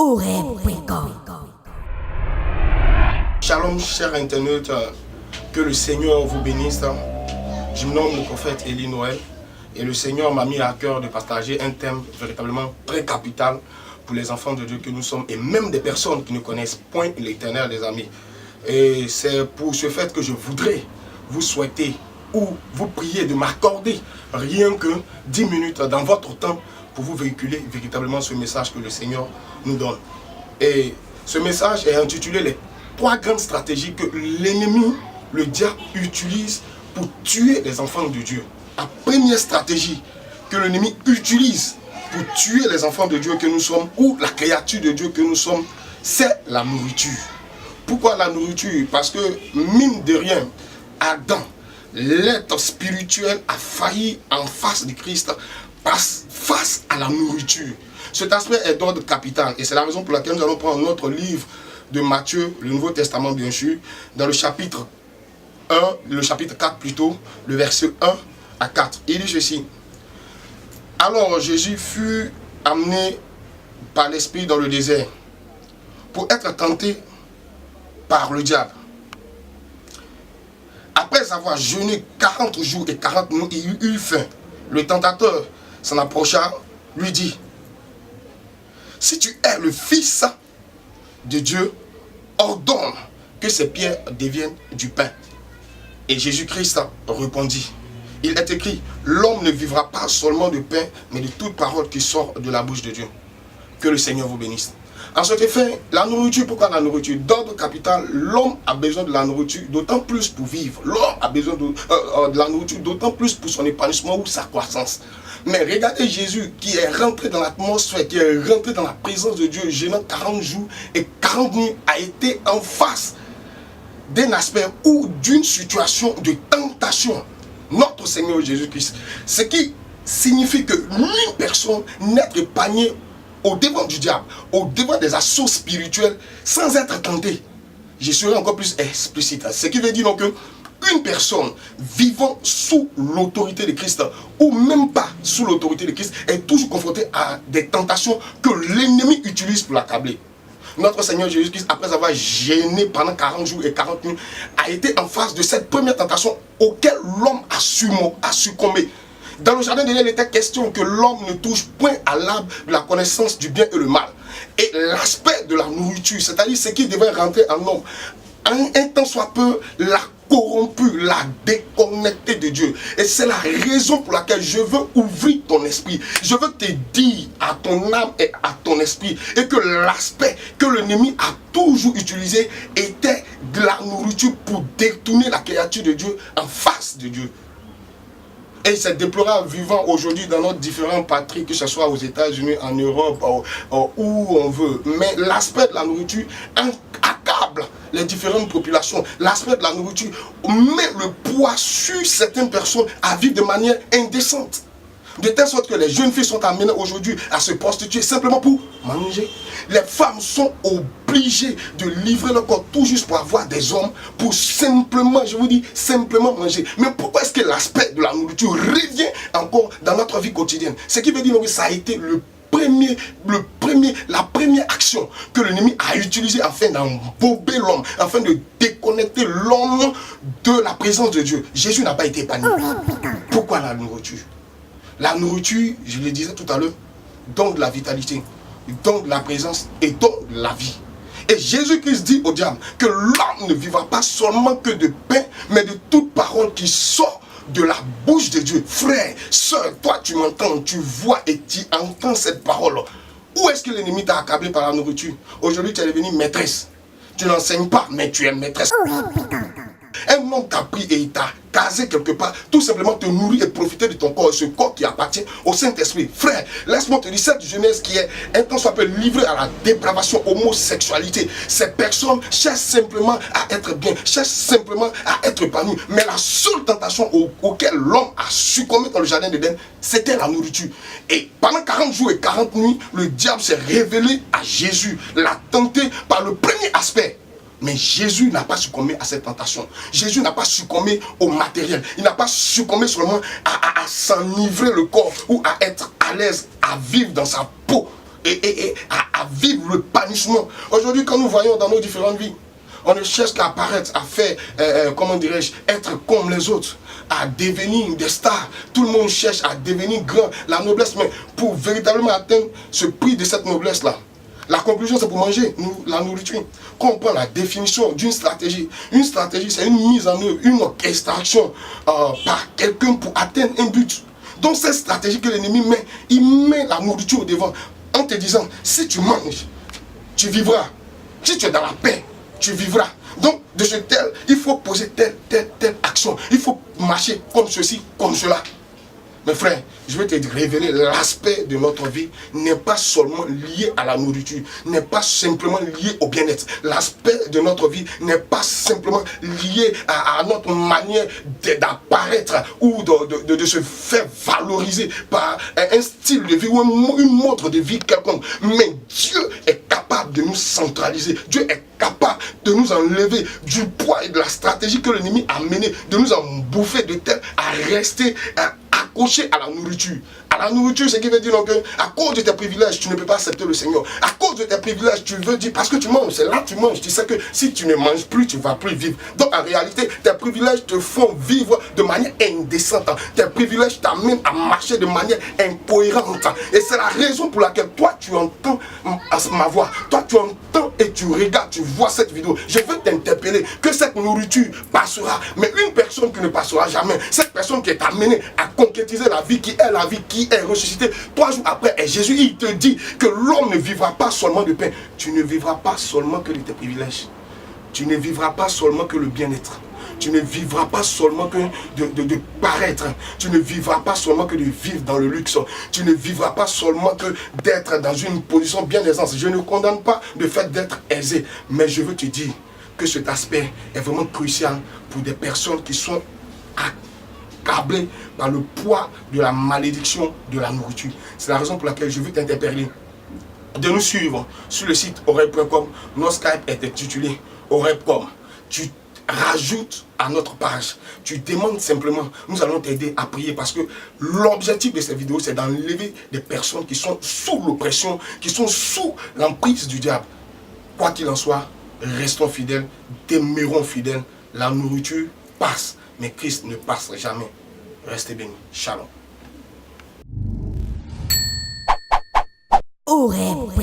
oreb.com. Shalom, chers internautes, que le Seigneur vous bénisse. Je me nomme le prophète Élie Noël et le Seigneur m'a mis à cœur de partager un thème véritablement très capital pour les enfants de Dieu que nous sommes et même des personnes qui ne connaissent point l'Éternel, les amis. Et c'est pour ce fait que je voudrais vous souhaiter ou vous prier de m'accorder rien que 10 minutes dans votre temps pour vous véhiculer véritablement ce message que le Seigneur nous donne. Et ce message est intitulé les 3 grandes stratégies que l'ennemi, le diable, utilise pour tuer les enfants de Dieu. La première stratégie que l'ennemi utilise pour tuer les enfants de Dieu que nous sommes, ou la créature de Dieu que nous sommes, c'est la nourriture. Pourquoi la nourriture? Parce que, mine de rien, Adam, l'être spirituel, a failli en face de Christ, face à la nourriture. Cet aspect est d'ordre capital, et c'est la raison pour laquelle nous allons prendre notre livre de Matthieu, le Nouveau Testament bien sûr, dans le chapitre 1, le chapitre 4 plutôt, le verset 1 à 4. Il dit ceci: alors Jésus fut amené par l'Esprit dans le désert pour être tenté par le diable. Après avoir jeûné 40 jours et 40 nuits, il eut faim. Le tentateur s'en approcha, lui dit: si tu es le Fils de Dieu, ordonne que ces pierres deviennent du pain. Et Jésus-Christ répondit: il est écrit, l'homme ne vivra pas seulement de pain, mais de toute parole qui sort de la bouche de Dieu. Que le Seigneur vous bénisse. En cet effet, la nourriture, pourquoi la nourriture? D'ordre capital, l'homme a besoin de la nourriture, d'autant plus pour vivre. L'homme a besoin de la nourriture, d'autant plus pour son épanouissement ou sa croissance. Mais regardez Jésus qui est rentré dans l'atmosphère, qui est rentré dans la présence de Dieu, jeûnant 40 jours et 40 nuits, a été en face d'un aspect ou d'une situation de tentation. Notre Seigneur Jésus-Christ. Ce qui signifie que nulle personne n'est épargnée au devant du diable, au devant des assauts spirituels, sans être tenté. Je serai encore plus explicite. Ce qui veut dire donc que une personne vivant sous l'autorité de Christ, ou même pas sous l'autorité de Christ, est toujours confrontée à des tentations que l'ennemi utilise pour l'accabler. Notre Seigneur Jésus-Christ, après avoir gêné pendant 40 jours et 40 nuits, a été en face de cette première tentation auquel l'homme a succombé. Dans le jardin d'Éden, il était question que l'homme ne touche point à l'arbre de la connaissance du bien et le mal. Et l'aspect de la nourriture, c'est-à-dire ce qui devait rentrer en homme, un temps soit peu, l'a corrompu, l'a déconnecté de Dieu. Et c'est la raison pour laquelle je veux ouvrir ton esprit. Je veux te dire à ton âme et à ton esprit, et que l'aspect que l'ennemi a toujours utilisé était de la nourriture pour détourner la créature de Dieu en face de Dieu. Et c'est déplorable vivant aujourd'hui dans nos différents patries, que ce soit aux États-Unis, en Europe, où on veut. Mais l'aspect de la nourriture accable les différentes populations. L'aspect de la nourriture met le poids sur certaines personnes à vivre de manière indécente. De telle sorte que les jeunes filles sont amenées aujourd'hui à se prostituer simplement pour manger. Les femmes sont obligées de livrer leur corps tout juste pour avoir des hommes, pour simplement, je vous dis, simplement manger. Mais pourquoi est-ce que l'aspect de la nourriture revient encore dans notre vie quotidienne? Ce qui veut dire que ça a été la première action que l'ennemi a utilisée afin d'embober l'homme, afin de déconnecter l'homme de la présence de Dieu. Jésus n'a pas été épargné. Pourquoi la nourriture? La nourriture, je le disais tout à l'heure, donne de la vitalité, donne de la présence et donne de la vie. Et Jésus-Christ dit au diable que l'homme ne vivra pas seulement que de pain, mais de toute parole qui sort de la bouche de Dieu. Frère, soeur, toi tu m'entends, tu vois et tu entends cette parole. Où est-ce que l'ennemi t'a accablé par la nourriture? Aujourd'hui tu es devenue maîtresse. Tu n'enseignes pas, mais tu es maîtresse. Un homme t'a pris et il t'a casé quelque part, tout simplement te nourrir et profiter de ton corps, ce corps qui appartient au Saint-Esprit. Frère, laisse-moi te dire, cette jeunesse qui est un temps soit peu livrée à la dépravation, homosexualité, ces personnes cherchent simplement à être bien, cherchent simplement à être épanouies. Mais la seule tentation auquel l'homme a succombé dans le jardin d'Éden, c'était la nourriture. Et pendant 40 jours et 40 nuits, le diable s'est révélé à Jésus, l'a tenté par le premier aspect. Mais Jésus n'a pas succombé à cette tentation. Jésus n'a pas succombé au matériel. Il n'a pas succombé seulement à s'enivrer le corps ou à être à l'aise, à vivre dans sa peau. et à vivre le panissement. Aujourd'hui, quand nous voyons dans nos différentes vies, on ne cherche qu'à apparaître, à faire, comment dirais-je, être comme les autres, à devenir des stars. Tout le monde cherche à devenir grand, la noblesse, mais pour véritablement atteindre ce prix de cette noblesse-là, la conclusion, c'est pour manger la nourriture. Quand on prend la définition d'une stratégie, une stratégie, c'est une mise en œuvre, une orchestration par quelqu'un pour atteindre un but. Donc cette stratégie que l'ennemi met, il met la nourriture au devant en te disant, si tu manges, tu vivras. Si tu es dans la paix, tu vivras. Donc de ce tel, il faut poser telle action. Il faut marcher comme ceci, comme cela. Mes frères, je vais te révéler, l'aspect de notre vie n'est pas seulement lié à la nourriture, n'est pas simplement lié au bien-être. L'aspect de notre vie n'est pas simplement lié à notre manière d'apparaître ou de se faire valoriser par un style de vie ou une montre de vie quelconque. Mais Dieu est capable de nous centraliser. Dieu est capable de nous enlever du poids et de la stratégie que l'ennemi a menée, de nous en bouffer de tel à rester accroché à la nourriture. À la nourriture, ce qui veut dire donc, à cause de tes privilèges, tu ne peux pas accepter le Seigneur. À cause de tes privilèges, tu veux dire, parce que tu manges, c'est là que tu manges. Tu sais que si tu ne manges plus, tu ne vas plus vivre. Donc en réalité, tes privilèges te font vivre de manière indécente. Tes privilèges t'amènent à marcher de manière incohérente. Et c'est la raison pour laquelle toi, tu entends ma voix. Toi, tu entends et tu regardes, tu vois cette vidéo. Je veux t'interpeller que cette nourriture passera. Mais une personne qui ne passera jamais, cette personne qui est amenée à concrétiser la vie qui est la vie qui est ressuscité 3 jours après, et Jésus il te dit que l'homme ne vivra pas seulement de pain. Tu ne vivras pas seulement que de tes privilèges. Tu ne vivras pas seulement que le bien-être. Tu ne vivras pas seulement que de paraître. Tu ne vivras pas seulement que de vivre dans le luxe. Tu ne vivras pas seulement que d'être dans une position bien aisante. Je ne condamne pas le fait d'être aisé, mais je veux te dire que cet aspect est vraiment crucial pour des personnes qui sont accablé par le poids de la malédiction de la nourriture. C'est la raison pour laquelle je veux t'interpeller de nous suivre sur le site oreille.com. Notre Skype est intitulé oreille.com. Tu rajoutes à notre page, tu demandes simplement, nous allons t'aider à prier, parce que l'objectif de cette vidéo, c'est d'enlever des personnes qui sont sous l'oppression, qui sont sous l'emprise du diable. Quoi qu'il en soit, restons fidèles, demeurons fidèles. La nourriture passe, mais Christ ne passe jamais. Restez bénis. Shalom. Oreille.